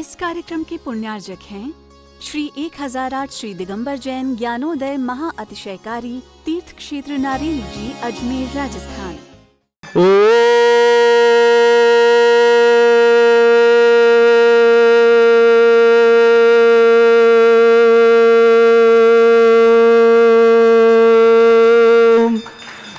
इस कार्यक्रम के पुण्यार्जक हैं श्री 1008 श्री दिगंबर जैन ज्ञानोदय महाअतिशयकारी तीर्थ क्षेत्र नारेल जी, अजमेर, राजस्थान।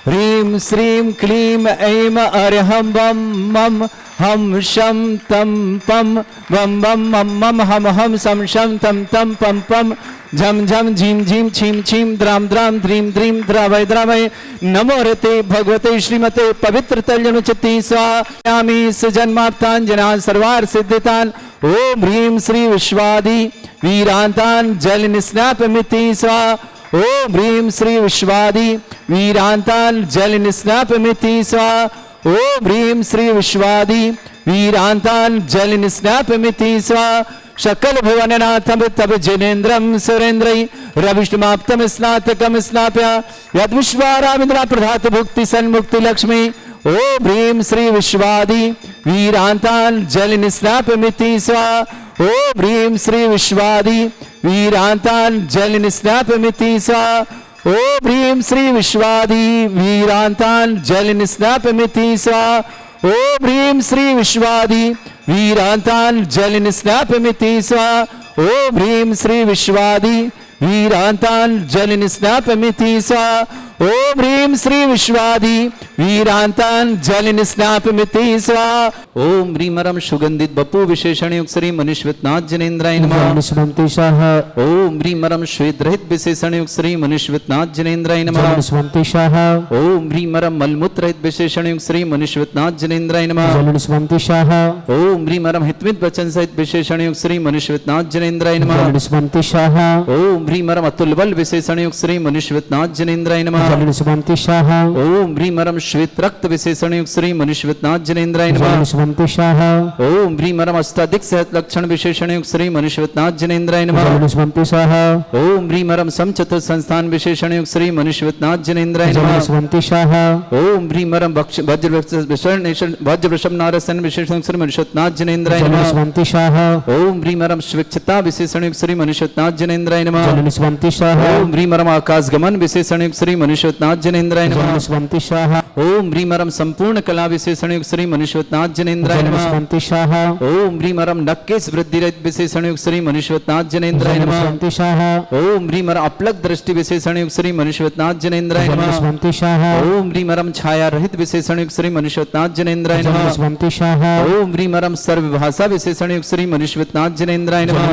ह्रीं श्रीं क्लीं ऐं अर्हं वं मं हम शं तं पं वं वं मं मं हम हम सं शं तं तं पं पं झं झं झीं झीं छीं छीं द्रां द्रां ध्रीं ध्रीं द्रावय द्रावय। नमो रते भगवते श्रीमते पवित्र तल्यनुचिति स्वामी सजन्माप्ताञ्जनान् सर्वार्थ सिद्धितान्। ओम ह्रीं श्री विश्वादि वीरान्तान् जल निस्नापमिति स्वाहा। ओम ह्रीं श्री विश्वादि वीरान्तान् जल निस्नापमिति स्वाहा। ओम ह्रीं श्री विश्वादि वीरान्तान् जल निस्नापमिति स्वाहा। सकल भुवननाथं तब जनेन्द्रं सुरेन्द्रै रविष्टमाप्तम स्नातकम स्नाप्य यद्विश्वारामिन्द्रा प्रधात भुक्ति सन्मुक्ति लक्ष्मी। ओम ह्रीं श्री विश्वादि वीरान्तान् जल निस्नापमिति स्वाहा। ओम ह्रीं श्री विश्वादि वीरान्तान् जल निस्नापमिति स्वाहा। ओम ह्रीं श्री विश्वादि वीरान्तान् जल निस्नापमिति स्वाहा। ओम ह्रीं श्री विश्वादि वीरान्तान् जल निस्नापमिति स्वाहा। ओम ह्रीं श्री विश्वादि वीरान्तान् जल निस्नापमिति स्वाहा। ओम ह्रीं श्री विश्वादि वीरान्तान् जल निस्नापमिति स्वाहा। ओम ह्रीमरम सुगंधित बपु विशेषण युक्त श्री मनुष्यवतनाथ जनेन्द्राय नमः। ओम ह्रीमरम श्वेत रहित विशेषण युक्त श्री मनुष्यवतनाथ जनेन्द्राय नमः। ओम ह्रीमरम मलमूत्र रहित विशेषण युक्त श्री मनुष्यवतनाथ जनेन्द्राय नमः। ओम ह्रीमरम हितमित वचन सहित विशेषण युक्त श्री मनुष्यवतनाथ जनेन्द्राय नमः। ओम ह्रीमरम अतुल बल विशेषण युक्त श्री मनुष्यवतनाथ जनेन्द्राय नमः। ओम ह्रीमरम श्वेत रक्त विशेषण युक्त श्री मनुष्यवतनाथ जनेन्द्राय नमः। ओम ह्रीमरम अष्टाधिक सहत लक्षण विशेषण युक्त श्री मनुष्यवतनाथ जनेन्द्राय नमः। ओम ह्रीमरम समचतुर संस्थान विशेषण युक्त श्री मनुष्यवतनाथ जनेन्द्राय नमः। ओम ह्रीमरम वज्र वृषभ नारसन विशेषण युक्त श्री मनुष्यवतनाथ जनेन्द्राय नमः। ओम ह्रीमरम स्वेच्छता विशेषण युक्त श्री मनुष्यवतनाथ जनेन्द्राय नमः। ओम ह्रीमरम आकाश गमन विशेषण युक्त श्री मनुष्यवतनाथ जनेन्द्राय नमः। ओम ह्रीमरम संपूर्ण कला विशेषण युक्त श्री मनुष्यवतनाथ जनेन्द्राय नमः। ओम ह्रीमरम नक्केश वृद्धि रहित विशेषण युक्त श्री मनुष्यवतनाथ जनेन्द्राय नमः। ओम ह्रीमरम अपलक दृष्टि विशेषण युक्त श्री मनुष्यवतनाथ जनेन्द्राय नमः। ओम ह्रीमरम छाया रहित विशेषण युक्त श्री मनुष्यवतनाथ जनेन्द्राय नमः। ओम ह्रीमरम सर्वभाषा विशेषण युक्त श्री मनुष्यवतनाथ जनेन्द्राय नमः।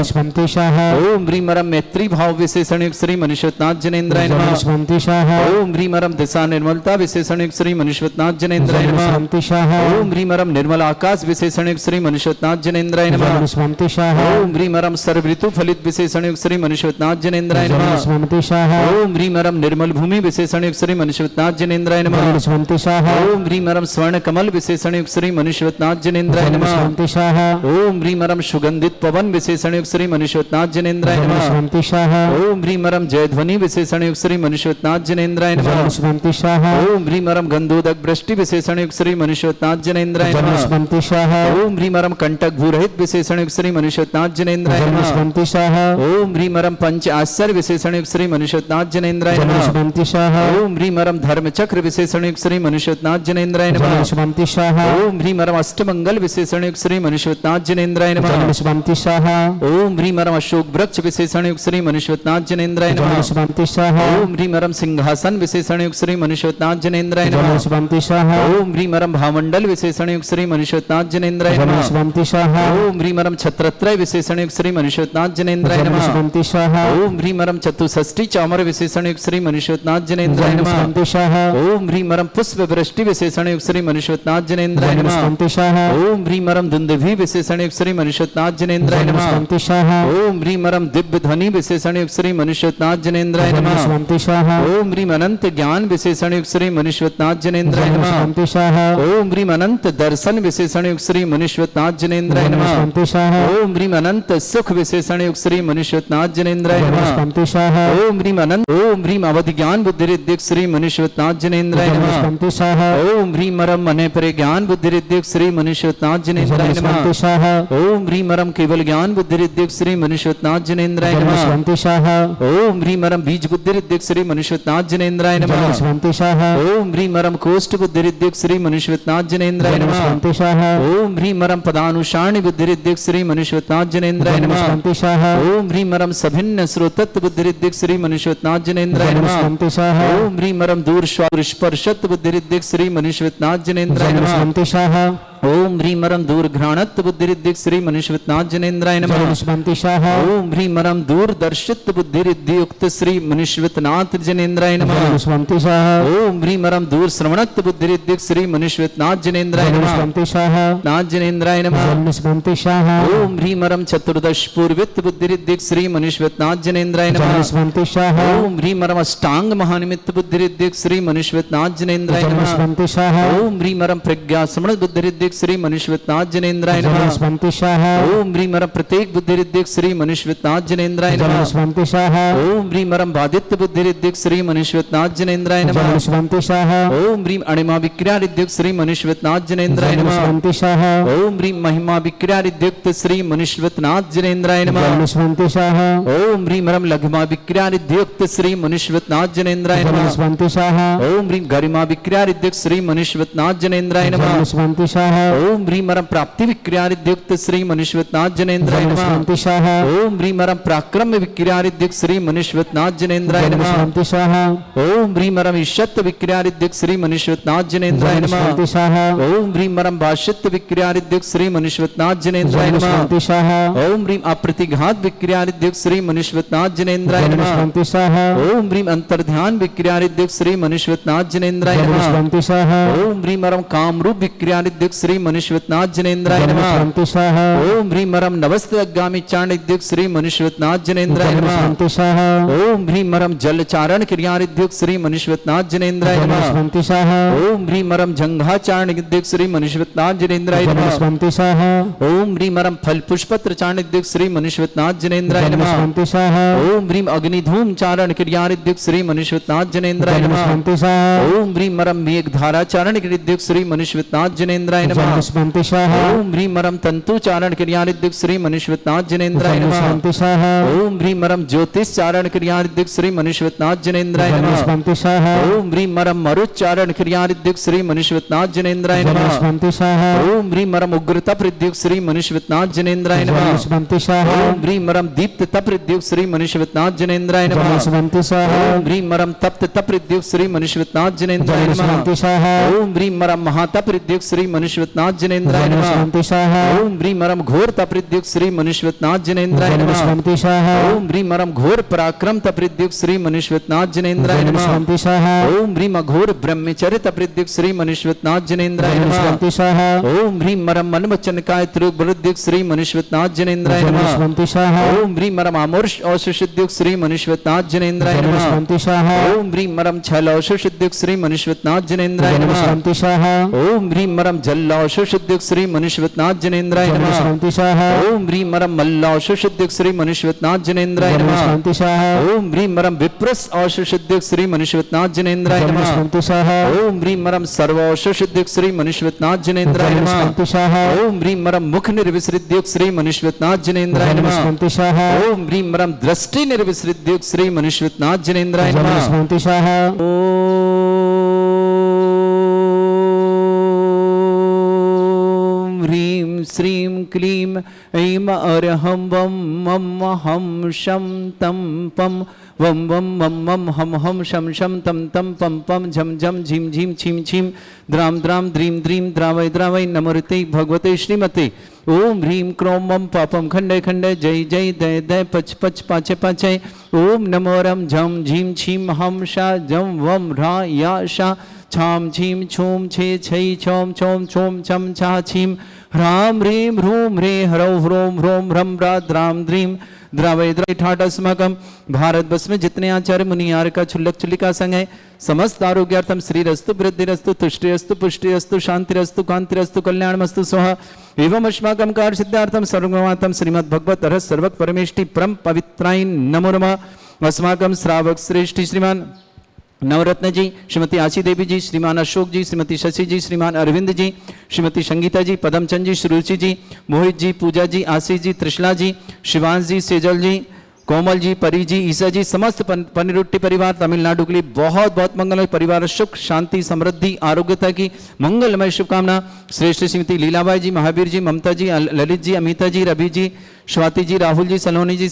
ओम ह्रीमरम मैत्री भाव विशेषण युक्त श्री मनुष्यवतनाथ जनेन्द्राय नमः। ओम ह्रीमरम दिशा निर्मलता विशेषण युक्त श्री मनुष्यवतनाथ जनेन्द्राय नमः। ओम ह्रीमरम निर्मल आकाश विशेषण युक्त श्री मनुष्यवतनाथ जनेन्द्राय नमः। ओम ह्रीमरम सर्व ऋतु फलित विशेषण युक्त श्री मनुष्यवतनाथ जनेन्द्राय नमः। ओम ह्रीमरम निर्मल भूमि विशेषण युक्त श्री मनुष्यवतनाथ जनेन्द्राय नमः। ओम ह्रीमरम स्वर्ण कमल विशेषण युक्त श्री मनुष्यवतनाथ जनेन्द्राय नमः। ओम ह्रीमरम सुगंधित पवन विशेषण युक्त श्री मनुष्यवतनाथ जनेन्द्राय नमः। ओम ह्रीमरम जयध्वनि विशेषण युक्त श्री मनुष्यवतनाथ जनेन्द्राय नमः। ओम ह्रीमरम गंधोदक वृष्टि विशेषण युक्त श्री मनुष्यवतनाथ जनेन्द्राय नमः। ओम ह्रीमरम कंटक भूरहित विशेषण युक्त श्री मनुष्यवतनाथ जनेन्द्राय नमः। ओम ह्रीमरम पंच आश्चर्य विशेषण युक्त श्री मनुष्यवतनाथ जनेन्द्राय नमः। ओम ह्रीमरम धर्म चक्र विशेषण युक्त श्री मनुष्यवतनाथ जनेन्द्राय नमः। ओम ह्रीमरम अष्टमंगल विशेषण युक्त श्री मनुष्यवतनाथ जनेन्द्राय नमः। ओम ह्रीमरम अशोक वृक्ष विशेषण युक्त श्री मनुष्यवतनाथ जनेन्द्राय नमः। ओम ह्रीमरम सिंहासन विशेषण युक्त श्री मनुष्यवतनाथ जनेन्द्राय नमः। ओम ह्रीमरम भामंडल विशेषण युक्त श्री मनुष्यवतनाथ जनेन्द्राय नमः। ओम ह्रीमरम छत्रत्रय विशेषण युक्त श्री मनुष्यवतनाथ जनेन्द्राय नमः। ओम ह्रीमरम चतुष्षष्टि चामर विशेषण युक्त श्री मनुष्यवतनाथ जनेन्द्राय नमः। ओम ह्रीमरम पुष्प वृष्टि विशेषण युक्त श्री मनुष्यवतनाथ जनेन्द्राय नमः। ओम ह्रीमरम दुंदुभि विशेषण युक्त श्री मनुष्यवतनाथ जनेन्द्राय नमः। ओम ह्रीमरम दिव्य ध्वनि विशेषण युक्त श्री मनुष्यवतनाथ जनेन्द्राय नमः। ओम ह्रीमरम अनंत ज्ञान विशेषण युक्त श्री मनुष्यनाथ जनेन्द्राय नमः। ओम ह्रीम अनंत दर्शन विशेषण युक्त श्री मनुष्यनाथ जनेन्द्राय नमः। ओम ह्रीम अनंत सुख विशेषण युक्त श्री मनुष्यनाथ जनेन्द्राय नमः। ओम ह्रीम अवधि ज्ञान बुद्धि रिद्धिक श्री मनुष्यनाथ जनेन्द्राय नमः। ओम ह्रीम अरम मने परे ज्ञान बुद्धि रिद्धिक श्री मनुष्यनाथ जनेन्द्राय नमः। ओम ह्रीम अरम केवल ज्ञान बुद्धि रिद्धिक श्री मनुष्यनाथ जनेन्द्राय नमः। ओम ह्रीम अरम बीज बुद्धि रिद्धिक श्री मनुष्यनाथ जनेन्द्राय नमः। ओम ह्रीम अरम कोष्ठ बुद्धि रिद्धिक श्री मनुष्यनाथ जनेन्द्राय नमः। ओम ह्रीम अरम पदानुसारणी बुद्धि रिद्धिक श्री मनुष्यनाथ जनेन्द्राय नमः। ओम ह्रीम अरम सभिन्न स्रोतत्व बुद्धि रिद्धिक श्री मनुष्यनाथ जनेन्द्राय नमः। ओम ह्रीम अरम दूर स्पर्शत बुद्धि रिद्धिक श्री मनुष्यनाथ जनेन्द्राय नमः। ओम ह्रीम अरम दूर घ्राणत्व बुद्धि रिद्धिक श्री मनुष्यनाथ जनेन्द्राय नमः। ओम ह्रीम अरम दूर दर्शित बुद्धि रिद्धि युक्त श्री मनुष्यनाथ जनेन्द्राय नमः। ओम ह्रीम अरम दूर श्रवणत्व बुद्धि रिद्धिक श्री मनुष्यनाथ जनेन्द्राय नमः। नाथ जनेन्द्राय नमः। ओम ह्रीम अरम चतुर्दश पूर्वित बुद्धि रिद्धिक श्री मनुष्यनाथ जनेन्द्राय नमः। ओम ह्रीम अरम अष्टांग महानिमित्त बुद्धि रिद्धिक श्री मनुष्यनाथ जनेन्द्राय नमः। ओम ह्रीम अरम प्रज्ञा समण बुद्धि रिद्धिक श्री मनुष्यनाथ जनेन्द्राय नमः। ओम ह्रीम अरम प्रत्येक बुद्धि रिद्धिक श्री मनुष्यनाथ जनेन्द्राय नमः। ओम ह्रीम अरम बाधित्य बुद्धि रिद्धिक श्री मनुष्यनाथ जनेन्द्राय नमः। ओम ह्रीम अणिमा विक्रिया रिद्धिक श्री मनुष्यनाथ जनेन्द्राय नमः। ओम ह्रीम महिमा विक्रिया रिद्धिक श्री मनुष्यनाथ जनेन्द्राय नमः। ओम ह्रीम अरम लघिमा विक्रिया रिद्धियुक्त श्री मनुष्यनाथ जनेन्द्राय नमः। ओम ह्रीम गरिमा विक्रिया रिद्धिक श्री मनुष्यनाथ जनेन्द्राय नमः। ओम ह्रीम अरम प्राप्ति विक्रिया रिद्धियुक्त श्री मनुष्यनाथ जनेन्द्राय नमः। ओम ह्रीम अरम पराक्रम विक्रिया रिद्धिक श्री मनुष्यनाथ जनेन्द्राय नमः। ओम ह्रीम अरम ईशत्व विक्रिया रिद्धिक श्री मनुष्यनाथ जनेन्द्राय नमः। ओम ह्रीम अरम भाष्यत्व विक्रिया रिद्धिक श्री मनुष्यनाथ जनेन्द्राय नमः। ओम ह्रीम अप्रतिघात विक्रिया रिद्धिक श्री मनुष्यनाथ जनेन्द्राय नमः। ओम ह्रीम अंतर्ध्यान विक्रिया रिद्धिक श्री मनुष्यनाथ जनेन्द्राय नमः। ओम ह्रीम अरम कामरूप विक्रिया रिद्धिक श्री मनुष्यनाथ जनेन्द्राय नमः। ओम ह्रीम अरम नवस्त्रगामी चारण रिद्धिक श्री मनुष्यनाथ जनेन्द्राय नमः। ओम ह्रीम अरम जल चारण क्रिया रिद्धिक श्री मनुष्यनाथ जनेन्द्राय नमः। ओम ह्रीम अरम जंघाचारण रिद्धिक श्री मनुष्यनाथ जनेन्द्राय नमः। ओम ह्रीम अरम फल पुष्पत्र चारण रिद्धिक श्री मनुष्यनाथ जनेन्द्राय नमः। ओम ह्रीम अग्निधूम चारण क्रिया रिद्धिक श्री मनुष्यनाथ जनेन्द्राय नमः। ओम ह्रीम अरम मेघ धारा चारण रिद्धिक श्री मनुष्यनाथ जनेन्द्राय नमः। ओम ह्रीम अरम तंतु चारण क्रिया रिद्धिक श्री मनुष्यनाथ जनेन्द्राय नमः। ओम ह्रीम अरम ज्योतिष चारण क्रिया रिद्धिक श्री मनुष्यनाथ जनेन्द्राय नमः। ओम ह्रीम अरम मरुच्चारण क्रिया रिद्धिक श्री मनुष्यनाथ जनेन्द्राय नमः। ओम ह्रीम अरम उग्र तप रिद्धिक श्री मनुष्यनाथ जनेन्द्राय नमः। ओम ह्रीम अरम दीप्त तप रिद्धिक श्री मनुष्यनाथ जनेन्द्राय नमः। ओम ह्रीम अरम तप्त तप रिद्धिक श्री मनुष्यनाथ जनेन्द्राय नमः। ओम ह्रीम अरम महातप रिद्धिक श्री मनुष्यनाथ जनेन्द्राय नमः। ओम ह्रीम अरम घोर तप रिद्धिक श्री मनुष्यनाथ जनेन्द्राय नमः। ओम ह्रीम अरम घोर पराक्रम तप रिद्धिक श्री मनुष्यनाथ जनेन्द्राय नमः। ओम ह्रीम अघोर ब्रह्मचर्य तप रिद्धिक श्री मनुष्यनाथ जनेन्द्राय नमः। ओम ह्रीम अरम मन वचन काय त्रियुग रिद्धिक श्री मनुष्यनाथ जनेन्द्राय नमः। ओम ह्रीम अरम आमोर्ष औषधिक श्री मनुष्यनाथ जनेन्द्राय नमः। ओम ह्रीम अरम छल औषधिक श्री मनुष्यनाथ जनेन्द्राय नमः। ओम ह्रीम अरम जल औषधिक श्री मनुष्यनाथ जनेन्द्राय नमः। ओम ह्रीम अरम मल्ल औषधिक श्री मनुष्यनाथ जनेन्द्राय नमः। ओम ह्रीम अरम विप्रस औषधिक श्री मनुष्यनाथ जनेन्द्राय नमः। ओम ह्रीम अरम सर्व औषधिक श्री मनुष्यनाथ जनेन्द्राय नमः। ओम ह्रीम अरम मुख निर्विसृद्युक श्री मनुष्यनाथ जनेन्द्राय नमः। ओम ह्रीम अरम दृष्टि निर्विसृद्युक श्री मनुष्यनाथ जनेन्द्राय नमः। ह्रीं श्रीं क्लीं ऐं अरहं वं मं हम शं तं पं वं वं मं मं हम हम शं शं तं तं पं पं झं झं झीं झीं छीं छीं द्रां द्रां द्रीं द्रीं द्रावय द्रावय नमोते भगवते श्रीमते। ओम ह्रीं क्रों मं पापं खंडे खंडे जय जय दय दय पच पच पाचे पाचे। ओम नमो रम झं झीं छीं हम शा जं वं ह्रा या शा छाम छीम छूम छे छई छौम छौम छोम छम छा छीम ह्राम ह्रीं ह्रूं ह्रे ह्रौ ह्रों ह्रों ह्रम द्राम द्रीं द्रावै ठाटस्मकम। भारत वर्ष में जितने आचार्य मुनियार का छुल्लक चुल्लिका संग है, समस्त आरोग्यार्थम श्रीरस्तु वृद्धिरस्तु तुष्टिरस्तु पुष्टिरस्तु शांतिरस्तु कांतिरस्तु कल्याणमस्तु स्वाहा। एवं अस्माकं कार्य सिद्धार्थम सर्वमातम श्रीमद् भगवत रहस्य सर्वक परमेष्टि परम पवित्राय नमो नमः। अस्माकं श्रावक श्रेष्ठी श्रीमान नवरत्न जी, श्रीमती आशी देवी जी, श्रीमान अशोक जी, श्रीमती शशि जी, श्रीमान अरविंद जी, श्रीमती संगीता जी, पदमचंद जी, श्रुचि जी, मोहित जी, पूजा जी, आशीष जी, त्रिशला जी, शिवांश जी, सेजल जी, कोमल जी, परी जी, ईसा जी, समस्त पनिरुट्टी परिवार तमिलनाडु के लिए बहुत बहुत मंगलमय परिवार सुख शांति समृद्धि आरोग्यता की मंगलमय शुभकामना। श्रेष्ठ श्रीमती लीलाबाई जी, महावीर जी, ममता जी, ललित जी, अमिता जी, रवि जी, स्वाति जी, राहुल जी, सलोनी जी,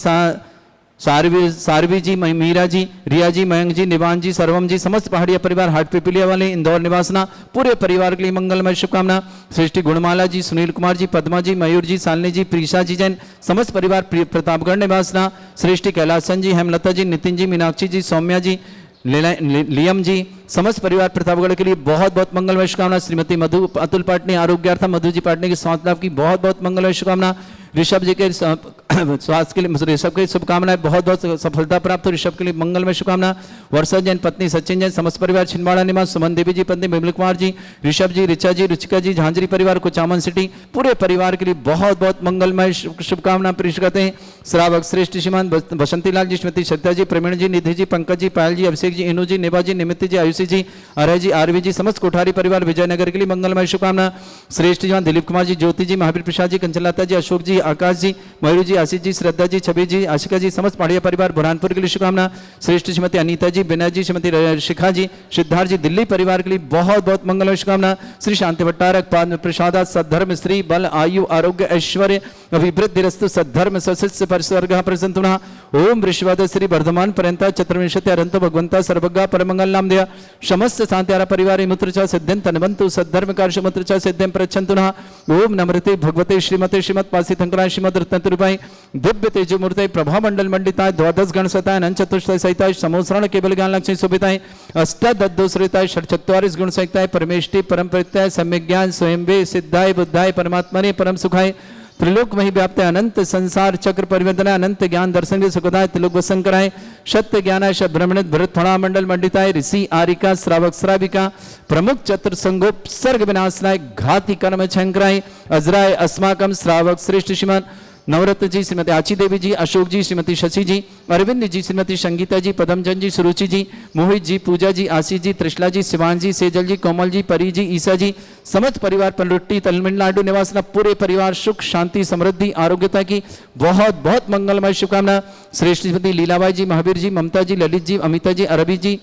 सारवी जी, मीरा जी, रिया जी, मयंक जी, निवान जी, सर्वम जी, समस्त पहाड़िया परिवार हाट पिपलिया वाले इंदौर निवासना पूरे परिवार के लिए मंगलमय शुभकामना। सृष्टि गुणमाला जी, सुनील कुमार जी, पद्मा जी, मयूर जी, सालनी जी, प्रीशा जी जैन, समस्त परिवार प्रतापगढ़ निवासना। सृष्टि कैलासन जी, हेमलता जी, नितिन जी, मीनाक्षी जी, सौम्या जी, लियम जी, समस्त परिवार प्रतापगढ़ के लिए बहुत बहुत मंगलमय शुभकामना। श्रीमती मधु अतुल पाटनी आरोग्यार्थम मधु जी पाटनी के स्वास्थ्य लाभ की बहुत बहुत मंगलमय शुभकामना। ऋषभ जी के स्वास्थ्य के लिए ऋषभ के शुभकामनाएं, बहुत बहुत सफलता प्राप्त हो ऋषभ के लिए मंगलमय शुभकामना। वर्षा जैन, पत्नी सचिन जैन, समस्त परिवार छिंदवाड़ा निवास, सुमन देवी जी, पत्नी बिमल कुमार जी, ऋषभ जी, ऋचा जी, रुचिका जी, झांझरी परिवार कुचामन सिटी पूरे परिवार के लिए बहुत बहुत मंगलमय शुभकामना पेश करते हैं। श्रावक श्रेष्ठ श्रीमान बसंती लाल जी, श्रीमती सत्या जी, प्रवीण जी, निधि जी, पंकज जी, पायल जी, अभिषेक जी, इनू जी, नेबा जी, निमित जी, आयुषी जी, अरय जी, आरवी जी, समस्त कोठारी परिवार विजयनगर के लिए मंगलमय शुभकामना। श्रेष्ठ जवान दिलीप कुमार जी, ज्योति जी, महावीर प्रसाद जी, कंचनलता जी, अशोक जी, आकाश जी, मयूर जी, आशीष जी, श्रद्धा जी, छवि जी, आशिका जी, समस्त पहाड़िया परिवार बुरहानपुर के लिए शुभकामना। श्रेष्ठ श्रीमती अनीता जी, विनय जी, श्रीमती शिखा जी, सिद्धार्थ जी, दिल्ली परिवार के लिए बहुत बहुत मंगलमय शुभकामना। श्री शांति भट्टारक पाद प्रसादा सद्धर्म श्री बल आयु आरोग्य ऐश्वर्य अभिवृद्धिरस्तु सद्धर्म सशिष्य परिसर्ग प्रसंतुना। ओम वृषवाद श्री वर्धमान पर्यंता चतुर्विंशति अरंतो भगवंता सर्वज्ञ परमंगल नाम दया समस्त शांत्यारा परिवार मूत्रचा सिद्ध्यं तन्वन्तु सद्धर्म कार्य मूत्रचा सिद्ध्यं प्रच्छन्तुना। ओम नमृते भगवते श्रीमते श्रीमत् पासी थंकराय श्रीमद रत्नतुरुपाई दिव्य तेजो मूर्ते प्रभा मंडल मंडिताय द्वादश गण सताय अनंत चतुष्टय सहिताय समोसरण केवल ज्ञान लक्ष्मी सुभिताय अष्टादशोश्रिताय षट्चत्वारिश गुण सहिताय परमेष्टि परम परित्याय सम्यक ज्ञान स्वयंवे सिद्धाय बुद्धाय परमात्मने परम सुखाय त्रिलोक मही व्याप्त अनंत संसार चक्र परिवर्तन अनंत ज्ञान दर्शन सुखदाय त्रिलोक वसन कराय सत्य ज्ञानाय भ्रमणित भरत फणा मंडल मंडिताय ऋषि आरिका श्रावक श्राविका प्रमुख चतुर संगोप सर्ग विनाशनाय घाति कर्म छंकराय अजराय अस्माकम श्रावक श्रेष्ठ श्रीमान नवरत्न जी, श्रीमती आची देवी जी, अशोक जी, श्रीमती शशि जी, अरविंद जी, श्रीमती संगीता जी, पदमचंद जी, सुरुचि जी, मोहित जी, पूजा जी, आशीष जी, त्रिशला जी, शिवान जी, सेजल जी, कोमल जी, परी जी, ईसा जी, समस्त परिवार पनरुट्टी तमिलनाडु निवासना पूरे परिवार सुख शांति समृद्धि आरोग्यता की बहुत बहुत मंगलमय शुभकामना। श्रेष्ठ श्रीमती लीलाबाई जी, महावीर जी, ममता जी, ललित जी, अमिता जी, अरबी जी,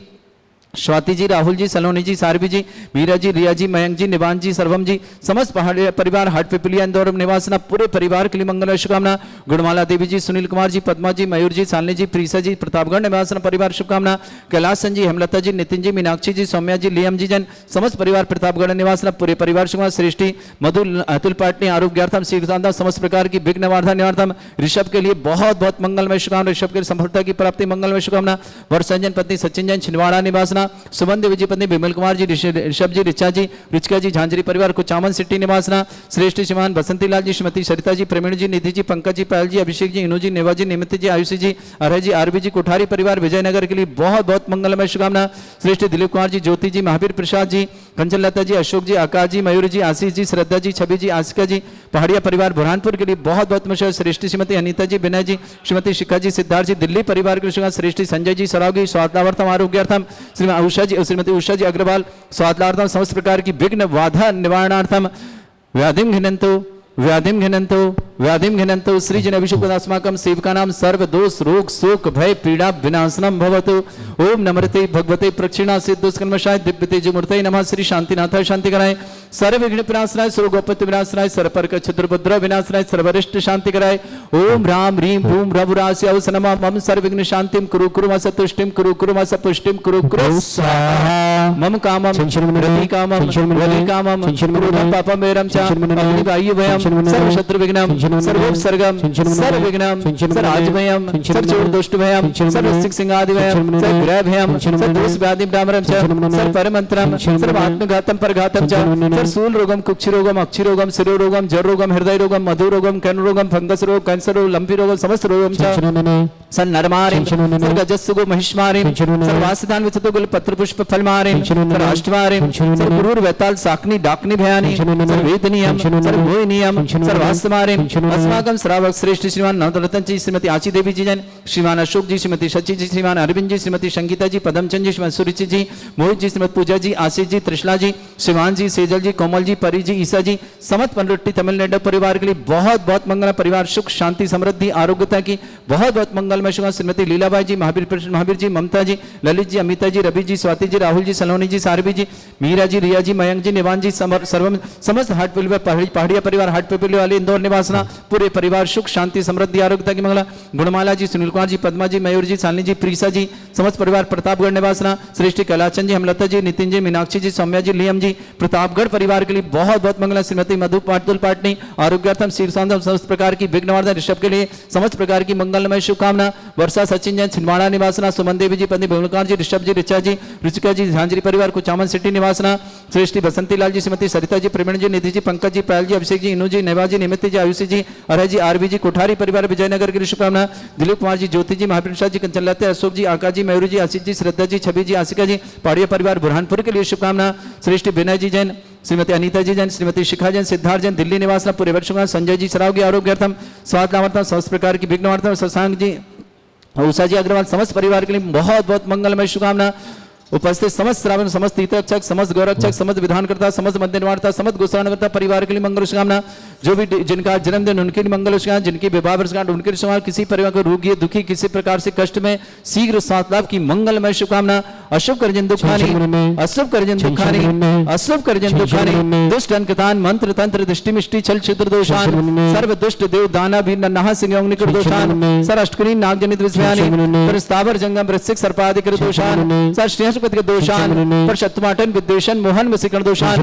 स्वाति जी, राहुल जी, सलोनी जी, सारवी जी, मीरा जी, रिया जी, मयंक जी, निवान जी, सर्वम जी, समस्त पहाड़ी परिवार हाट पिपलिया इंदौर निवासना पूरे परिवार के लिए मंगल शुभकामना। गुणमाला देवी जी, सुनील कुमार जी, पद्मा जी, मयूर जी, सालनी जी, प्रीसा जी, प्रतापगढ़ निवासना परिवार शुभकामना। कैलासन जी, हेमलता जी, नितिन जी, मीनाक्षी जी, सौम्या जी, लियम जी जन, समस्त परिवार प्रतापगढ़ निवासना पूरे परिवार शुभकामना। सृष्टि मधु अतुल पाटनी आरोग्यार्थम शीघ्रता समस्त प्रकार की विघ्न वार्धा निवार्थम ऋषभ के लिए बहुत बहुत मंगलमय शुभकामना। ऋषभ के सफलता की प्राप्ति मंगलमय शुभकामना। वर्षंजन पत्नी सचिन जैन, छिंदवाड़ा निवासना। सुबंध विजय पत्नी विमल कुमार जी, ऋषभ जी, ऋचा जी, रुचिका जी, झांझरी परिवार कुचामन सिटी निवासना। श्रेष्ठ श्रीमान बसंती लाल जी, श्रीमती सरिता जी, प्रवीण जी, निधि जी, पंकज जी, पायल जी, अभिषेक जी, इनू जी, नेवा जी, निमित जी, आयुषी जी, अरय जी, आरबी जी, कोठारी परिवार विजयनगर के लिए बहुत बहुत मंगलमय शुभकामना। श्रेष्ठ दिलीप कुमार जी, ज्योति जी, महावीर प्रसाद जी, कंचनलता जी, अशोक जी, आकाश जी, मयूर जी, आशीष जी, श्रद्धा जी, छवि जी, आशिका जी, पहाड़िया परिवार बुरहानपुर के लिए बहुत बहुत मशहूर। श्रेष्ठ श्रीमती अनीता जी, विनय जी, श्रीमती शिखा जी, सिद्धार्थ जी, दिल्ली परिवार के लिए श्रेष्ठ संजय जी, सरावगी स्वास्थ्यार्थम आरोग्यार्थम श्रीमती उषा जी, श्रीमती उषा जी अग्रवाल स्वास्थ्यार्थम समस्त प्रकार की विघ्न बाधा निवारणार्थम व्याधिम घिनंतो व्याधिम घिनंतो श्रीजन अभिषेकदास्माकं सेवकानां सर्व दोष रोग शोक भय पीड़ा विनाशनम भवतु। ओम नमृते भगवते प्रक्षिणा सिद्धोस्कन्मशाय दिव्य तेजमूर्तये नमः। श्री शांतिनाथाय शांति कराय सर्व विघ्न विनाशनाय सर्वगोपत्य विनाशनाय सर्वपर्क क्षुद्रभद्र विनाशनाय सर्वरिष्ट शांति कराय। ओम राम ह्रीं भूम रघुरास्य नमः। मम सर्वविघ्न शांतिम कुरु कुरु मा सतुष्टिम कुरु कुरु मा सपुष्टिम कुरु कुरु स्वाहा। मम कामम रति कामम वलि कामम कुरु पापम मेरम च अग्निवायु भयम सर्व शत्रु विघ्नम सर्वोपसर्गम सर्वविघ्नम सर्वाजभयम सर्वदोष्टभयम सर्वसिंहादिभयम सर्वग्रहभयम सर्वदोषव्याधि ब्राह्मणम च सर्वपरमंत्रम सर्वात्मघातम परघातम च सर्वशूल रोगम कुक्षि रोगम अक्षि रोगम शिरो रोगम जर रोगम हृदय रोगम मधु रोगम कर्ण रोगम फंगस रोग कैंसर रोग लंपी रोगम समस्त रोगम च सन्नरमारिम सर्गजस्सुगो महिष्मारिम सर्वासिदान विचतो गुल पत्र पुष्प फलमारिम सर्वाष्टमारिम सर्वपुरूर वैताल साकनी डाकनी भयानी सर्वेदनियम सर्वोनियम सर्वास्तमारिम अस्माकम श्रावक श्रेष्ठ श्रीमान नवरत्न जी श्रीमती आची देवी जी जैन श्रीमान अशोक जी श्रीमती शची जी श्रीमान अरविंद जी श्रीमती संगीता जी पदमचंद जी श्रीमती सुरुचि जी मोहित जी श्रीमती पूजा जी आशीष जी त्रिशला जी शिवान जी सेजल जी कोमल जी परी जी ईसा जी समस्त पंडुट्टी तमिलनाडु परिवार के लिए बहुत बहुत मंगल परिवार सुख शांति समृद्धि आरोग्यता की बहुत बहुत मंगल मैं श्रीमती लीलाबाई जी महावीर जी ममता जी ललित जी अमिता जी रवि जी स्वाति जी राहुल जी सलोनी जी सारवी जी मीरा जी रिया जी मयंक जी निवान जी समस्त हाट पिलवे पहाड़िया परिवार हाट पिलवे वाले इंदौर निवासना पूरे परिवार सुख शांति समृद्धि आरोग्यता की मंगला गुणमाला जी सुनील कुमार जी पद्मा जी मयूर जी शालिनी जी प्रीसा जी समस्त परिवार प्रतापगढ़ निवासना श्रेष्ठी कैलाचंद जी हेमलता जी नितिन जी मीनाक्षी जी सौम्या जी लियम जी प्रतापगढ़ परिवार के लिए बहुत बहुत मंगला श्रीमती मधु पाटुल पाटनी आरोग्यार्थम शीर्षांतम समस्त प्रकार की विघ्नवर्धन ऋषभ के लिए समस्त प्रकार की मंगलमय शुभकामना वर्षा सचिन जैन छिंदवाड़ा निवासना सुमन देवी जी पत्नी भुवनकार जी ऋषभ जी ऋचा जी रुचिका जी झांझरी परिवार कुचामन सिटी निवासना श्रेष्ठी बसंती लाल जी श्रीमती सरिता जी प्रवीण जी निधि जी पंकज जी पायल जी अभिषेक जी इनु जी नेवा जी निमित जी आयुषी जी अरय जी आरवी जी कोठारी परिवार विजयनगर की शुभकामना दिलीप कुमार जी ज्योति जी महावीर प्रसाद जी कंचन लते अशोक जी आकाश जी मयूरी जी आशीष जी श्रद्धा जी छवि जी आशिका जी पाड़िया परिवार बुरहानपुर के लिए शुभकामना श्रेष्ठी विनय जी जैन श्रीमती अनीता जी जैन श्रीमती शिखा जैन सिद्धार्थ जैन दिल्ली निवासना पूरे वर्ष संजय जी सराव की आरोग्यार्थम स्वाद लाभार्थम समस्त प्रकार की विघ्नवार्थम शशांक जी उषा जी अग्रवाल समस्त परिवार के लिए बहुत बहुत मंगलमय शुभकामना उपस्थित समस्त श्रावण समस्त तीर्थरक्षक समस्त गौरक्षक समस्त विधानकर्ता समस्त मध्यवार्ता समस्त गोसाणकर्ता परिवार के लिए मंगल शुभकामना जो भी जिनका जन्मदिन उनके लिए मंगल शुभकामना जिनकी विवाह वर्षगांठ उनके लिए शुभकामना किसी परिवार को रोगी दुखी किसी प्रकार से कष्ट में शीघ्र स्वास्थ्य लाभ की मंगलमय शुभकामना अशुभ करजन दुखानी अशुभ करजन दुखानी अशुभ करजन दुखानी दुष्ट अंकतान मंत्र तंत्र दृष्टि मिष्टि छल छिद्र दोषान सर्व दुष्ट देव दाना भी नहा सिंह निकट दोषान सर अष्टकरी नाग जनित विषयानि स्थावर जंगम वृश्चिक सर्पादिक दोषान सर श्रेष्ठ दोषान पर शत्रुमाटन विद्वेषण मोहन वसीकरण दोषान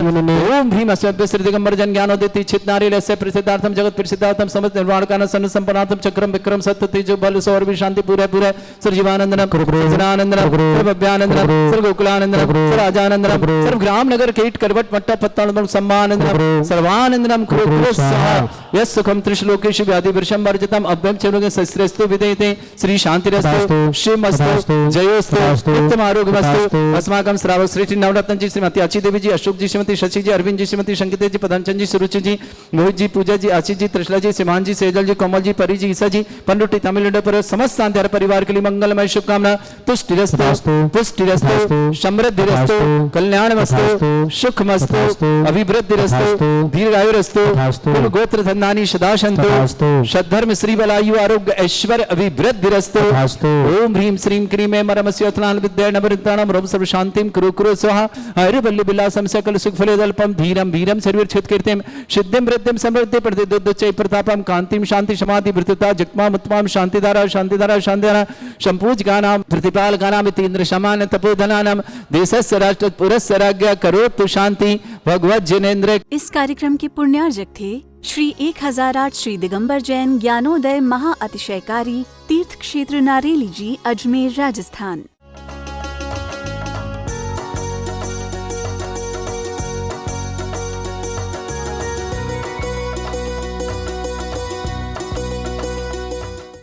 ओम भीम अस्मभ्य श्री दिगंबर जन ज्ञानोदिति चित नारीलस्य प्रसिद्धार्थम जगत प्रसिद्धार्थम समस्त निर्वाण कान सन संपन्नार्थम चक्रम विक्रम सत्य तेजो बल सौर भी शांति पूरे पूरे सर जीवानंदनम सदानंदनम सर्वभ्यानंदनम सर्व गोकुलानंदनम सर्वाजानंदनम सर्व ग्राम नगर कीट करवट मट्टा पत्तानंदम सम्मानंदनम सर्वानंदनम कृ सह यस सुखम त्रिशलोकेषु व्याधि वर्षम वर्जितम अभ्यम चलोगे सस्त्रस्तु विदेते श्री शांतिरस्तु शिवमस्तु जयोस्तु उत्तम आरोग्यमस्तु अस्माकं श्रावक श्रेष्ठी नवरत्न जी श्रीमती आची देवी जी अशोक जी श्रीमती शशि जी अरविंद जी श्रीमती संगीता जी पदमचंद जी सुरुचि जी मोहित जी पूजा जी आशीष जी त्रिशला जी सिमान जी सेजल जी कोमल जी परी जी ईसा जी पंडुट्टी तमिलनाडु पर समस्त शांति परिवार के लिए मंगलमय शुभकामना तुष्टिरस्तु पुष्टिरस्तु समृद्धिरस्तु कल्याणमस्तु सुखमस्तु अभिवृद्धिरस्तु दीर्घायुरस्तु कुल गोत्र धन्नानि सदा सन्तु सद्धर्म श्री बलायु आरोग्य ऐश्वर्य अभिवृद्धिरस्तु ओम ह्रीं श्रीं क्रीं ऐं परमस्योथनाल विद्याय नवरिताणां रोम सर्व शांतिम कुरु स्वाहा हरिवल्ली विलासम सकल सुख फलेदल्पम धीरम वीरम सर्वीर छित कीर्तिम सिद्धिम वृद्धिम समृद्धि प्रतिदुच्चै प्रतापम कांतिम शांति समाधि वृत्तता जगमाम उत्तमाम शांतिधारा शांतिधारा संपूज गानाम प्रतिपाल गानाम इतीन्द्र समान तपोधनानाम देशस्य राष्ट्र पुरस्य राज्ञ करोतु शांति भगवत जिनेन्द्र। इस कार्यक्रम के पुण्यार्जक थे श्री 1008 श्री दिगंबर जैन ज्ञानोदय महा अतिशयकारी तीर्थ क्षेत्र नारेली जी अजमेर राजस्थान।